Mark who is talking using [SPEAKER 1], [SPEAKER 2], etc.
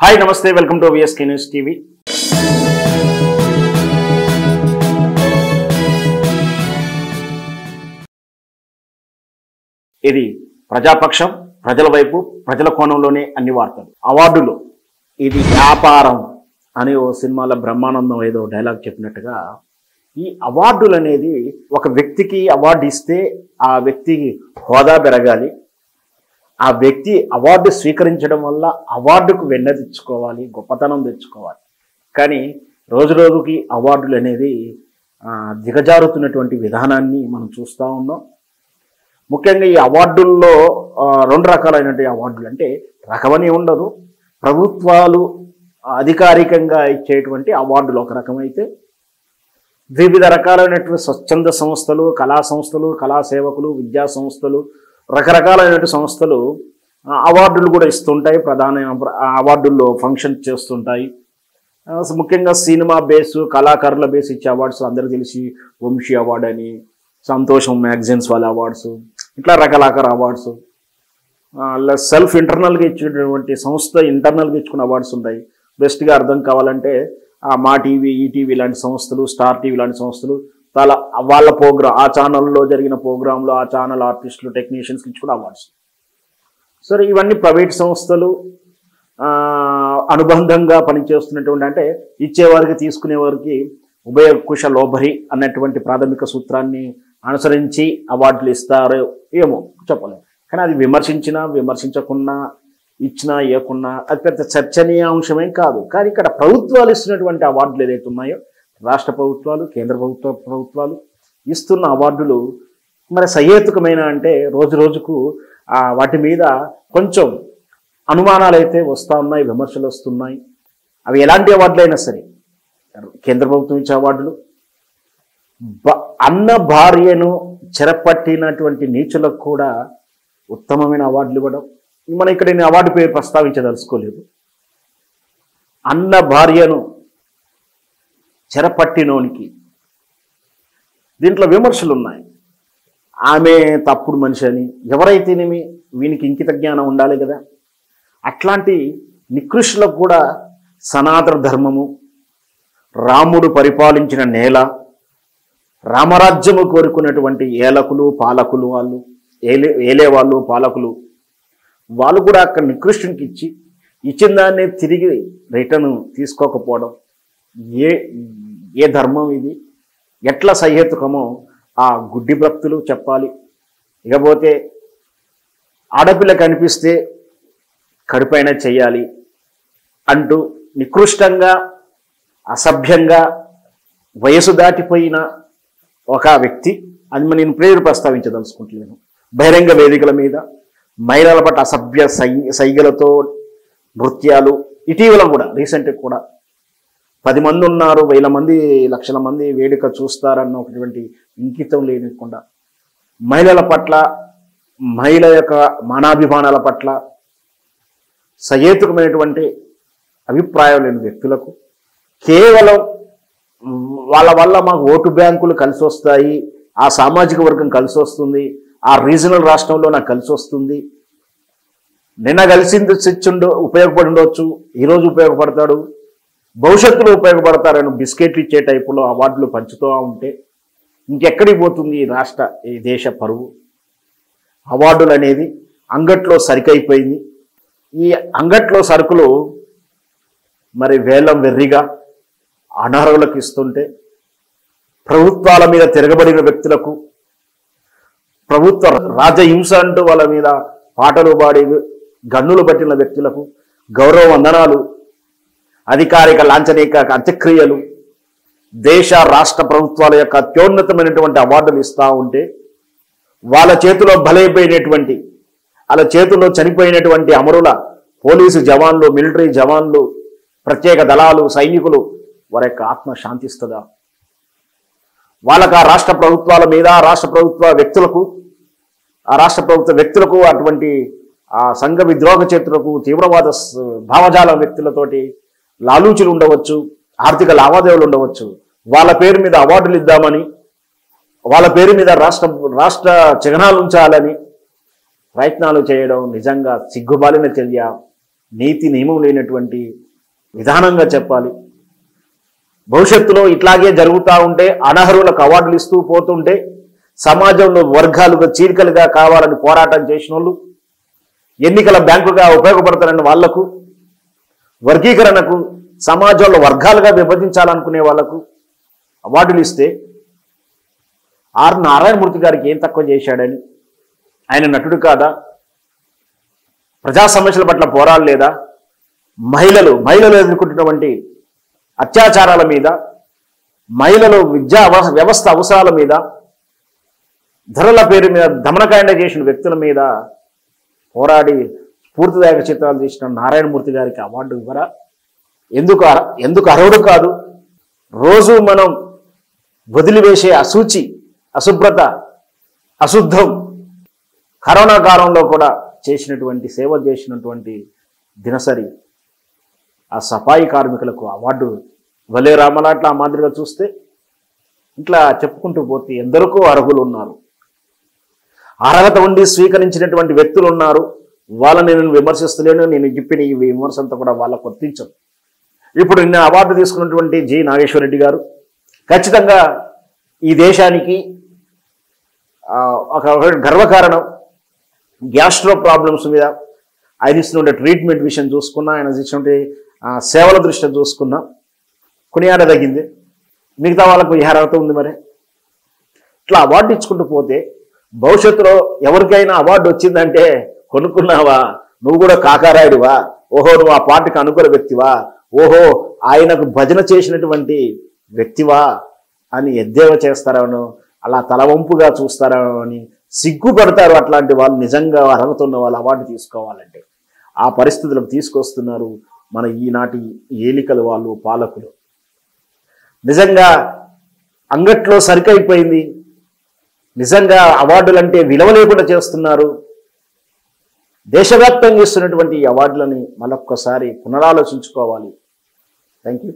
[SPEAKER 1] Hi నమస్తే welcome to VSK news TV. ఇది ప్రజాపక్షం, ప్రజల వైపు, ప్రజల కోణంలోనే అన్ని వార్తలు. అవార్డులు ఇది వ్యాపారం అని ఓ సినిమాలో బ్రహ్మానందం ఏదో డైలాగ్ చెప్పినట్టుగా ఈ అవార్డులు అనేది ఒక వ్యక్తికి అవార్డు ఇస్తే ఆ వ్యక్తికి హోదా పెరగాలి, ఆ వ్యక్తి అవార్డు స్వీకరించడం వల్ల అవార్డుకు వెన్న తెచ్చుకోవాలి, గొప్పతనం తెచ్చుకోవాలి. కానీ రోజు రోజుకి అవార్డులు అనేది దిగజారుతున్నటువంటి విధానాన్ని మనం చూస్తూ ఉన్నాం. ముఖ్యంగా ఈ అవార్డుల్లో రెండు రకాలైనటువంటి అవార్డులు, అంటే రకమని ఉండదు, ప్రభుత్వాలు అధికారికంగా ఇచ్చేటువంటి అవార్డులు ఒక రకమైతే, వివిధ రకాలైనటువంటి స్వచ్ఛంద సంస్థలు, కళా సంస్థలు, కళా సేవకులు, విద్యా సంస్థలు, రకరకాలైనటువంటి సంస్థలు అవార్డులు కూడా ఇస్తుంటాయి. ప్రధాన అవార్డుల్లో ఫంక్షన్ చేస్తుంటాయి. ముఖ్యంగా సినిమా బేసు, కళాకారుల బేస్ ఇచ్చే అవార్డ్స్ అందరికీ తెలిసి వంశీ అవార్డు అని, సంతోషం మ్యాగజైన్స్ వాళ్ళ అవార్డ్స్, ఇట్లా రకరకాల అవార్డ్స్. సెల్ఫ్ ఇంటర్నల్గా ఇచ్చేటటువంటి సంస్థ ఇంటర్నల్గా ఇచ్చుకున్న అవార్డ్స్ ఉంటాయి. బెస్ట్గా అర్థం కావాలంటే మా టీవీ, ఈటీవీ లాంటి సంస్థలు, స్టార్ టీవీ లాంటి సంస్థలు వాళ్ళ ప్రోగ్రామ్, ఆ ఛానల్లో జరిగిన ప్రోగ్రాంలు, ఆ ఛానల్ ఆర్టిస్టులు, టెక్నీషియన్స్కి ఇచ్చుకున్న అవార్డ్స్. సరే, ఇవన్నీ ప్రైవేట్ సంస్థలు అనుబంధంగా పనిచేస్తున్నటువంటి, అంటే ఇచ్చేవారికి తీసుకునేవారికి ఉభయకుశ లోబరి అన్నటువంటి ప్రాథమిక సూత్రాన్ని అనుసరించి అవార్డులు ఇస్తారో ఏమో చెప్పలేము. కానీ అది విమర్శించినా విమర్శించకున్నా, ఇచ్చినా ఇవ్వకున్నా అది పెద్ద చర్చనీయాంశమేం కాదు. కానీ ఇక్కడ ప్రభుత్వాలు ఇస్తున్నటువంటి అవార్డులు ఏదైతే ఉన్నాయో, రాష్ట్ర ప్రభుత్వాలు, కేంద్ర ప్రభుత్వాలు ఇస్తున్న అవార్డులు మరి సహేతుకమైన, అంటే రోజు రోజుకు వాటి మీద కొంచెం అనుమానాలు అయితే వస్తూ ఉన్నాయి, విమర్శలు వస్తున్నాయి. అవి ఎలాంటి అవార్డులు అయినా సరే, కేంద్ర ప్రభుత్వం ఇచ్చే అవార్డులు, అన్న భార్యను చెరపట్టినటువంటి నీచులకు కూడా ఉత్తమమైన అవార్డులు ఇవ్వడం. మనం ఇక్కడ నేను అవార్డు పేరు ప్రస్తావించదలుచుకోలేదు. అన్న భార్యను చెరపట్టినోనికి దీంట్లో విమర్శలు ఉన్నాయి. ఆమె తప్పుడు మనిషి అని, ఎవరైతేనేమి వీనికి ఇంకిత జ్ఞానం ఉండాలి కదా. అట్లాంటి నికృష్టులకు కూడా సనాతన ధర్మము, రాముడు పరిపాలించిన నేల, రామరాజ్యము కోరుకున్నటువంటి ఏలకులు, పాలకులు, వాళ్ళు ఏలేవాళ్ళు, పాలకులు, వాళ్ళు కూడా అక్కడ నికృష్టునికి ఇచ్చిన దాన్ని తిరిగి రిటర్న్ తీసుకోకపోవడం ఏ ధర్మం ఇది? ఎట్లా సహేతుకమో ఆ గుడ్డి భక్తులు చెప్పాలి. ఇకపోతే ఆడపిల్ల కనిపిస్తే కడుపైన చెయ్యాలి అంటూ నికృష్టంగా, అసభ్యంగా, వయసు దాటిపోయిన ఒక వ్యక్తి, అది నేను పేరు ప్రస్తావించదలుచుకుంటున్నాను, బహిరంగ వేదికల మీద మహిళల పట్ల అసభ్య సైగలతో నృత్యాలు, ఇటీవల కూడా రీసెంట్గా కూడా 10 మంది ఉన్నారు, 1000 మంది, లక్షల మంది వేడుక చూస్తారన్న ఒకటువంటి ఇంకితం లేనికుండా మహిళల పట్ల, మహిళ యొక్క మానాభిమానాల పట్ల సహేతుకమైనటువంటి అభిప్రాయం లేని వ్యక్తులకు కేవలం వాళ్ళ వల్ల మాకు ఓటు బ్యాంకులు కలిసి వస్తాయి, ఆ సామాజిక వర్గం కలిసి వస్తుంది, ఆ రీజనల్ రాష్ట్రంలో నాకు కలిసి వస్తుంది, నిన్న కలిసింది శిక్షుండు ఉపయోగపడి ఉండవచ్చు, ఈరోజు ఉపయోగపడతాడు, భవిష్యత్తులో ఉపయోగపడతారని బిస్కెట్లు ఇచ్చే టైపులో అవార్డులు పంచుతూ ఉంటే ఇంకెక్కడికి పోతుంది ఈ దేశ పరువు? అవార్డులు అనేది అంగట్లో సరికైపోయింది. ఈ అంగట్లో సరుకులు మరి వేలం వెర్రిగా అనర్హులకు ఇస్తుంటే, ప్రభుత్వాల మీద తిరగబడిన వ్యక్తులకు, ప్రభుత్వ రాజహింస అంటూ వాళ్ళ మీద పాటలు పాడి గన్నులు పట్టిన వ్యక్తులకు గౌరవ వందనాలు, అధికారిక లాంఛనిక అంత్యక్రియలు, దేశ రాష్ట్ర ప్రభుత్వాల యొక్క అత్యున్నతమైనటువంటి అవార్డులు ఇస్తూ ఉంటే, వాళ్ళ చేతిలో బలైపోయినటువంటి, వాళ్ళ చేతుల్లో చనిపోయినటువంటి అమరుల పోలీసు జవాన్లు, మిలిటరీ జవాన్లు, ప్రత్యేక దళాలు, సైనికులు, వారి యొక్క ఆత్మ శాంతిస్తుందా? వాళ్ళకు ఆ రాష్ట్ర ప్రభుత్వాల మీద, రాష్ట్ర ప్రభుత్వ వ్యక్తులకు అటువంటి ఆ సంఘ విద్రోహ చేతులకు, తీవ్రవాద భావజాల వ్యక్తులతోటి లాలూచులు ఉండవచ్చు, ఆర్థిక లావాదేవీలు ఉండవచ్చు, వాళ్ళ పేరు మీద అవార్డులు ఇద్దామని, వాళ్ళ పేరు మీద రాష్ట్ర చిహ్నాలు ఉంచాలని ప్రయత్నాలు చేయడం నిజంగా సిగ్గుబాలిన చర్య. నీతి నియమం లేనటువంటి విధానంగా చెప్పాలి. భవిష్యత్తులో ఇట్లాగే జరుగుతూ ఉంటే అనర్హులకు అవార్డులు ఇస్తూ పోతుంటే సమాజంలో వర్గాలుగా చీలికలుగా కావాలని పోరాటం చేసిన వాళ్ళు, ఎన్నికల బ్యాంకుగా ఉపయోగపడతారని వాళ్లకు, వర్గీకరణకు సమాజంలో వర్గాలుగా విభజించాలనుకునే వాళ్లకు అవార్డులు ఇస్తే ఆర్ నారాయణమూర్తి గారికి ఏం తక్కువ చేశాడని, ఆయన నటుడు కాదా, ప్రజా సమస్యల పట్ల పోరాడలేదా, మహిళలు ఎదుర్కొంటున్నటువంటి అత్యాచారాల మీద, మహిళలు విద్యా వ్యవస్థ అవసరాల మీద, ధరల పేరు మీద దమనకాండ చేసిన వ్యక్తుల మీద పోరాడి స్ఫూర్తిదాయక చిత్రాలు తీసిన నారాయణమూర్తి గారికి అవార్డు ఇవ్వరా? ఎందుకు అర్హుడు కాదు? రోజు మనం వదిలివేసే అశుచి, అశుభ్రత, అశుద్ధం కరోనా కాలంలో కూడా చేసినటువంటి సేవ చేసినటువంటి దినసరి ఆ సఫాయి కార్మికులకు అవార్డు వలే రామలాట్ల ఆ మాదిరిగా చూస్తే ఇట్లా చెప్పుకుంటూ పోతే ఎందరికో అర్హులు ఉన్నారు. అర్హత ఉండి స్వీకరించినటువంటి వ్యక్తులు ఉన్నారు. వాళ్ళని నేను విమర్శిస్తలేను. నేను చెప్పిన ఈ విమర్శ అంతా కూడా వాళ్ళకు వర్తించదు. ఇప్పుడు నిన్న అవార్డు తీసుకున్నటువంటి జి నాగేశ్వరరెడ్డి గారు ఖచ్చితంగా ఈ దేశానికి ఒక గర్వకారణం. గ్యాస్ట్రో ప్రాబ్లమ్స్ మీద ఆయన ఇస్తున్న ట్రీట్మెంట్ విషయం చూసుకున్నా, ఆయన ఇచ్చినటువంటి సేవల దృష్ట్యా చూసుకున్నా కొనియాడదగింది. మిగతా వాళ్ళకు ఏ అర్హత ఉంది? మరి ఇట్లా అవార్డు ఇచ్చుకుంటూ పోతే భవిష్యత్తులో ఎవరికైనా అవార్డు వచ్చిందంటే కొనుక్కున్నావా, నువ్వు కూడా కాకారాయుడివా, ఓహో నువ్వు ఆ పార్టీకి అనుకూల వ్యక్తివా, ఓహో ఆయనకు భజన చేసినటువంటి వ్యక్తివా అని ఎద్దేవా చేస్తారనో, అలా తలవంపుగా చూస్తారనో అని సిగ్గుపడతారు. అట్లాంటి వాళ్ళు నిజంగా అర్హత ఉన్న వాళ్ళు అవార్డు తీసుకోవాలంటే ఆ పరిస్థితులకు తీసుకొస్తున్నారు మన ఈనాటి ఏలికలు వాళ్ళు, పాలకులు. నిజంగా అంగట్లో సరికైపోయింది. నిజంగా అవార్డులంటే విలువ లేకుండా చేస్తున్నారు. దేశవ్యాప్తంగా ఇస్తున్నటువంటి ఈ అవార్డులని మరొక్కసారి పునరాలోచించుకోవాలి. Thank you.